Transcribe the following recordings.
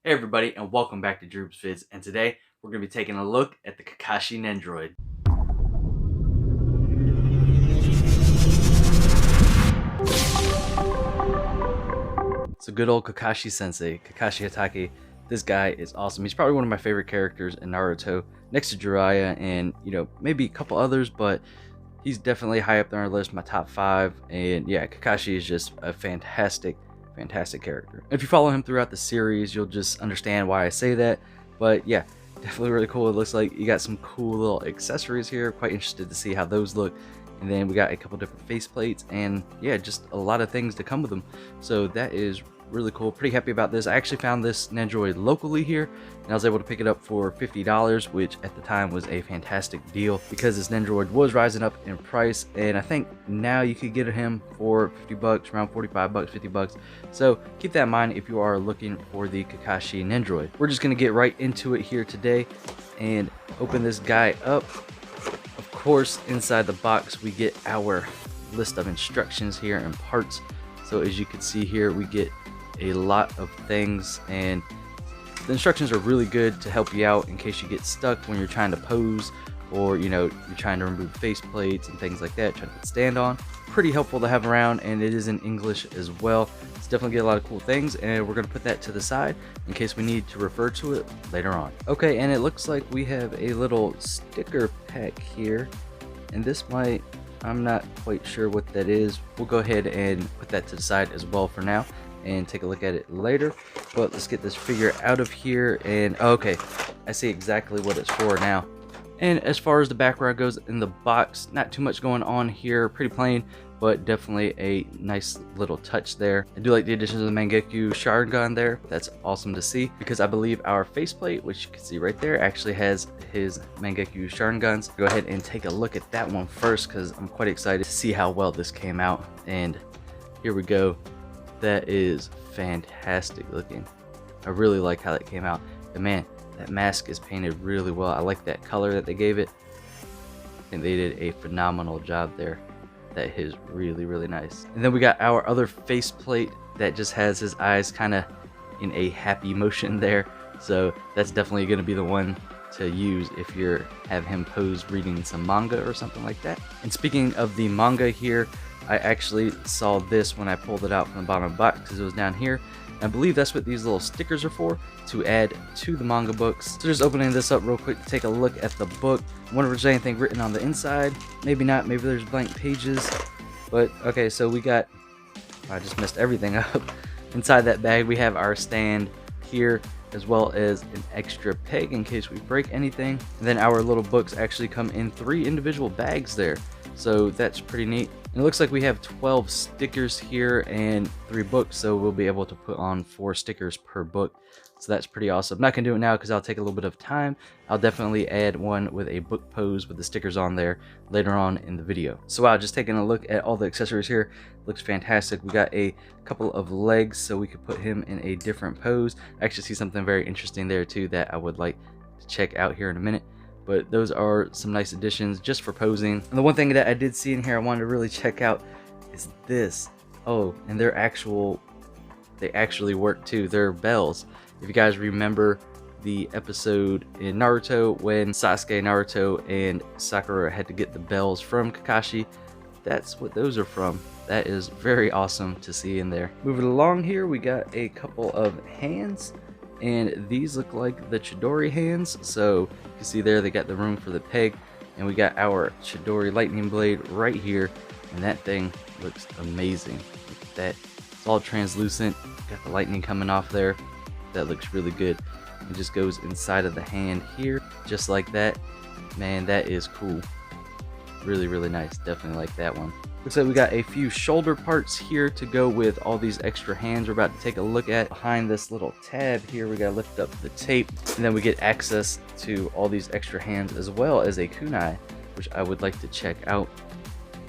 Hey everybody, and welcome back to Droobz Vids, and today we're going to be taking a look at the Kakashi Nendoroid. So good old Kakashi sensei, Kakashi Hatake. This guy is awesome. He's probably one of my favorite characters in Naruto, next to Jiraiya and, maybe a couple others, but he's definitely high up on our list, my top 5. And yeah, Kakashi is just a fantastic character. If you follow him throughout the series, you'll just understand why I say that. But yeah, definitely really cool. It looks like you got some cool little accessories here. Quite interested to see how those look. And then we got a couple different face plates, and yeah, just a lot of things to come with them. So that is really cool. Pretty happy about this. I actually found this Nendoroid locally here, and I was able to pick it up for $50, which at the time was a fantastic deal because this Nendoroid was rising up in price, and I think now you could get him for 50 bucks, around 45 bucks, 50 bucks. So keep that in mind if you are looking for the Kakashi Nendoroid. We're just going to get right into it here today and open this guy up. Of course, inside the box we get our list of instructions here and parts. So as you can see here, we get a lot of things, and the instructions are really good to help you out in case you get stuck when you're trying to pose, or you're trying to remove face plates and things like that, trying to put stand on. Pretty helpful to have around, and it is in English as well. It's definitely get a lot of cool things, and we're going to put that to the side in case we need to refer to it later on. Okay, and it looks like we have a little sticker pack here, and this might, I'm not quite sure what that is. We'll go ahead and put that to the side as well for now and take a look at it later. But let's get this figure out of here, and okay, I see exactly what it's for now. And as far as the background goes in the box, not too much going on here, pretty plain, but definitely a nice little touch there. I do like the addition of the Mangekyo Sharingan there. That's awesome to see, because I believe our faceplate, which you can see right there, actually has his Mangekyo Sharingans. Go ahead and take a look at that one first, because I'm quite excited to see how well this came out. And here we go. That is fantastic looking. I really like how that came out. And man, that mask is painted really well. I like that color that they gave it. I think they did a phenomenal job there. That is really nice. And then we got our other faceplate that just has his eyes kind of in a happy motion there. So that's definitely going to be the one to use if you have him pose reading some manga or something like that. And speaking of the manga here, I actually saw this when I pulled it out from the bottom of the box because it was down here. I believe that's what these little stickers are for, to add to the manga books. So just opening this up real quick to take a look at the book. I wonder if there's anything written on the inside. Maybe not, maybe there's blank pages. But okay, so we got, I just messed everything up. Inside that bag we have our stand here, as well as an extra peg in case we break anything. And then our little books actually come in 3 individual bags there. So that's pretty neat. And it looks like we have 12 stickers here and 3 books, so we'll be able to put on 4 stickers per book. So that's pretty awesome. I'm not going to do it now because I'll take a little bit of time. I'll definitely add one with a book pose with the stickers on there later on in the video. So wow, just taking a look at all the accessories here. Looks fantastic. We got a couple of legs so we could put him in a different pose. I actually see something very interesting there too that I would like to check out here in a minute. But those are some nice additions just for posing. And the one thing that I did see in here I wanted to really check out is this. Oh, and they actually work too. They're bells. If you guys remember the episode in Naruto when Sasuke, Naruto, and Sakura had to get the bells from Kakashi, that's what those are from. That is very awesome to see in there. Moving along here, we got a couple of hands. And these look like the Chidori hands, so you can see there they got the room for the peg, and we got our Chidori lightning blade right here, and that thing looks amazing. Look at that, it's all translucent, got the lightning coming off there. That looks really good. It just goes inside of the hand here, just like that. Man, that is cool. Really nice, definitely like that one. Looks like we got a few shoulder parts here to go with all these extra hands we're about to take a look at. Behind this little tab here, we gotta lift up the tape, and then we get access to all these extra hands as well as a kunai, which I would like to check out.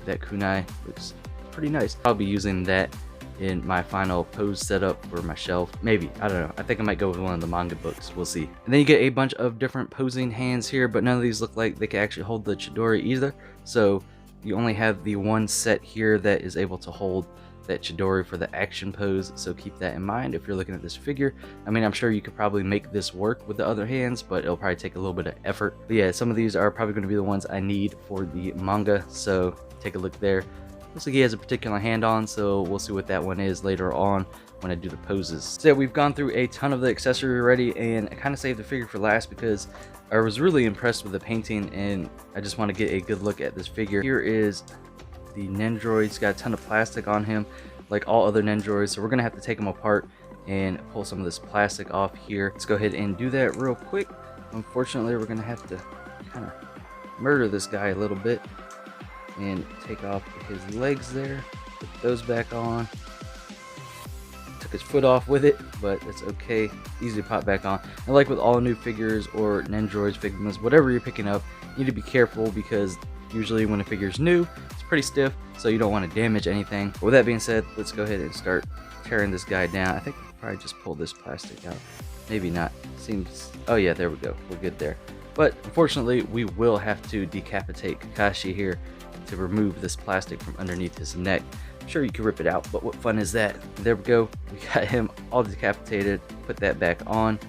That kunai looks pretty nice. I'll be using that in my final pose setup for my shelf. Maybe, I don't know. I think I might go with one of the manga books. We'll see. And then you get a bunch of different posing hands here, but none of these look like they can actually hold the Chidori either. So you only have the one set here that is able to hold that Chidori for the action pose, so keep that in mind if you're looking at this figure. I mean, I'm sure you could probably make this work with the other hands, but it'll probably take a little bit of effort. But yeah, some of these are probably going to be the ones I need for the manga, so take a look there. Looks like he has a particular hand on, so we'll see what that one is later on when I do the poses. So yeah, we've gone through a ton of the accessory already, and I kind of saved the figure for last because I was really impressed with the painting, and I just want to get a good look at this figure. Here is the Nendoroid. He's got a ton of plastic on him like all other Nendoroids, so we're gonna have to take him apart and pull some of this plastic off here. Let's go ahead and do that real quick. Unfortunately, we're gonna have to kind of murder this guy a little bit and take off his legs there, put those back on. Took his foot off with it, but that's okay, easy to pop back on. And like with all new figures or Nendoroids, Figmas, whatever you're picking up, you need to be careful because usually when a figure is new, it's pretty stiff, so you don't want to damage anything. But with that being said, let's go ahead and start tearing this guy down. I think I'll probably just pull this plastic out. Maybe not. Seems... oh yeah, there we go. We're good there. But unfortunately, we will have to decapitate Kakashi here to remove this plastic from underneath his neck. I'm sure you can rip it out, but what fun is that? There we go. We got him all decapitated. Put that back on.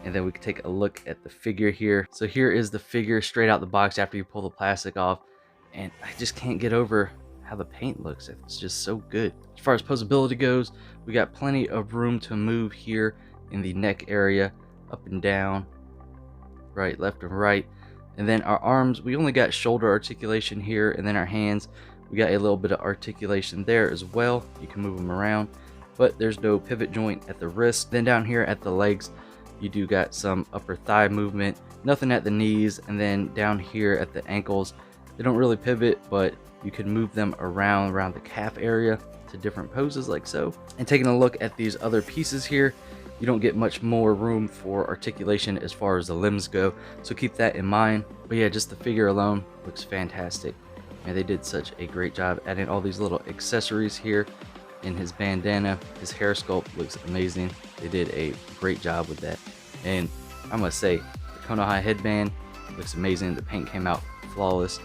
And then we can take a look at the figure here. So here is the figure straight out the box after you pull the plastic off. And I just can't get over how the paint looks. It's just so good. As far as posability goes, we got plenty of room to move here in the neck area, up and down, right, left and right. And then our arms, we only got shoulder articulation here, and then our hands, we got a little bit of articulation there as well. You can move them around, but there's no pivot joint at the wrist. Then down here at the legs, you do got some upper thigh movement, nothing at the knees, and then down here at the ankles, they don't really pivot, but you can move them around the calf area to different poses like so. And taking a look at these other pieces here, you don't get much more room for articulation as far as the limbs go, so keep that in mind. But yeah, just the figure alone looks fantastic. And they did such a great job adding all these little accessories here. In his bandana, his hair sculpt looks amazing. They did a great job with that. And I must say, the Konoha headband looks amazing. The paint came out flawless.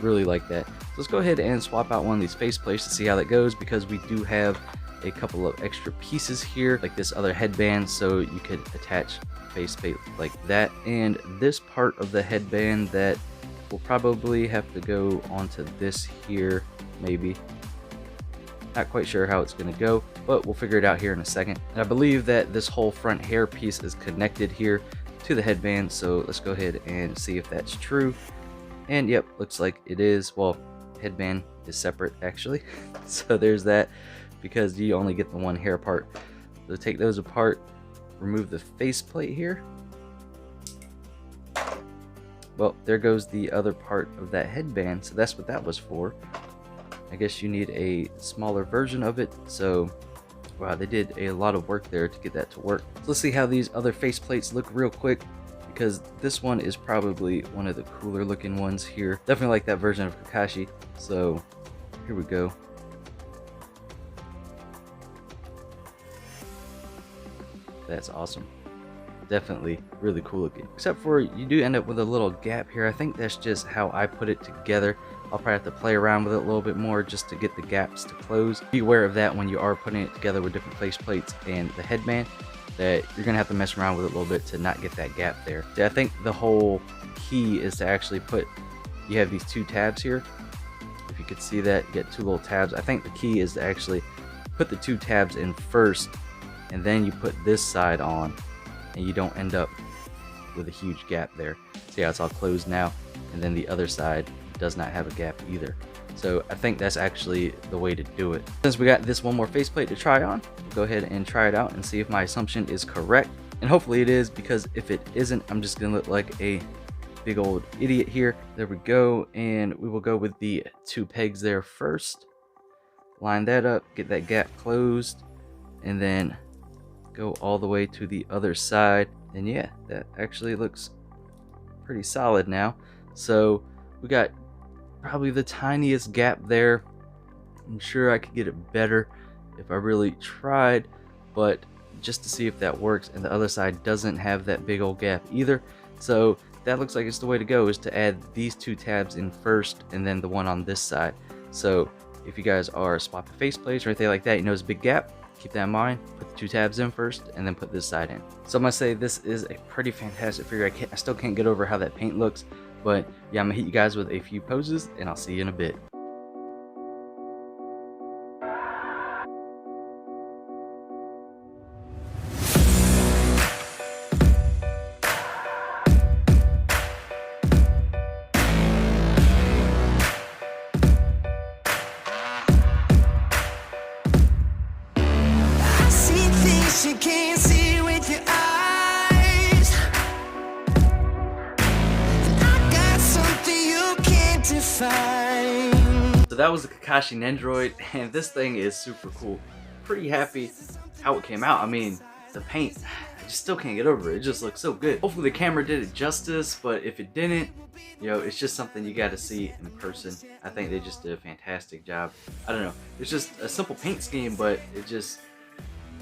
Really like that. So let's go ahead and swap out one of these face plates to see how that goes, because we do have a couple of extra pieces here, like this other headband, so you could attach face plate like that. And this part of the headband that will probably have to go onto this here, maybe. Not quite sure how it's going to go, but we'll figure it out here in a second. And I believe that this whole front hair piece is connected here to the headband, so let's go ahead and see if that's true. And yep, looks like it is. Well, headband is separate actually. So there's that, because you only get the one hair part. So take those apart, remove the face plate here. Well, there goes the other part of that headband, so that's what that was for. I guess you need a smaller version of it, so wow, they did a lot of work there to get that to work. So let's see how these other face plates look real quick, because this one is probably one of the cooler looking ones here. Definitely like that version of Kakashi. So here we go. That's awesome. Definitely really cool looking. Except for you do end up with a little gap here. I think that's just how I put it together. I'll probably have to play around with it a little bit more just to get the gaps to close. Be aware of that when you are putting it together with different face plates and the headband, that you're gonna have to mess around with it a little bit to not get that gap there. So I think the whole key is to actually put, you have these two tabs here. If you could see that, you get two little tabs. I think the key is to actually put the two tabs in first, and then you put this side on, and you don't end up with a huge gap there. See how it's all closed now, and then the other side does not have a gap either. So I think that's actually the way to do it. Since we got this one more faceplate to try on, we'll go ahead and try it out and see if my assumption is correct. And hopefully it is, because if it isn't, I'm just gonna look like a big old idiot here. There we go, and we will go with the two pegs there first. Line that up, get that gap closed, and then go all the way to the other side. And yeah, that actually looks pretty solid now. So we got probably the tiniest gap there. I'm sure I could get it better if I really tried, but just to see if that works. And the other side doesn't have that big old gap either. So that looks like it's the way to go, is to add these two tabs in first and then the one on this side. So if you guys are swapping faceplates or anything like that, you know it's a big gap. Keep that in mind. Put the 2 tabs in first and then put this side in. So I'm gonna say this is a pretty fantastic figure. I still can't get over how that paint looks, but yeah, I'm gonna hit you guys with a few poses and I'll see you in a bit. You can't see with your eyes, and I got something you can't define. So that was the Kakashi Nendoroid, and this thing is super cool. Pretty happy how it came out. I mean, the paint, I just still can't get over it. It just looks so good. Hopefully the camera did it justice, but if it didn't, you know, it's just something you got to see in person. I think they just did a fantastic job. I don't know. It's just a simple paint scheme, but it just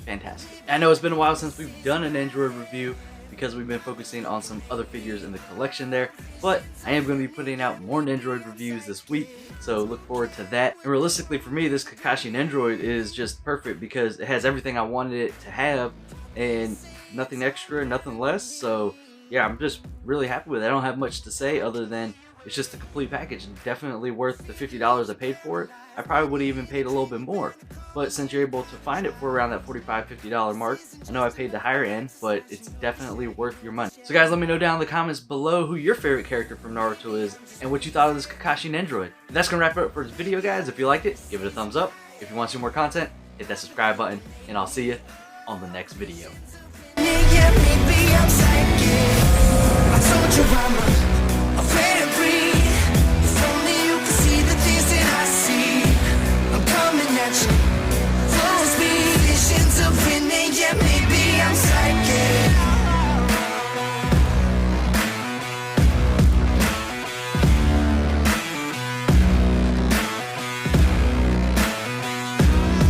fantastic. I know it's been a while since we've done an Nendoroid review because we've been focusing on some other figures in the collection there, but I am going to be putting out more Nendoroid reviews this week, so look forward to that. And realistically for me, this Kakashi Nendoroid is just perfect because it has everything I wanted it to have and nothing extra, nothing less. So yeah, I'm just really happy with it. I don't have much to say other than it's just a complete package and definitely worth the $50 I paid for it. I probably would have even paid a little bit more, but since you're able to find it for around that $45, $50 mark, I know I paid the higher end, but it's definitely worth your money. So guys, let me know down in the comments below who your favorite character from Naruto is and what you thought of this Kakashi Nendoroid. And that's gonna wrap it up for this video, guys. If you liked it, give it a thumbs up. If you want to see more content, hit that subscribe button, and I'll see you on the next video.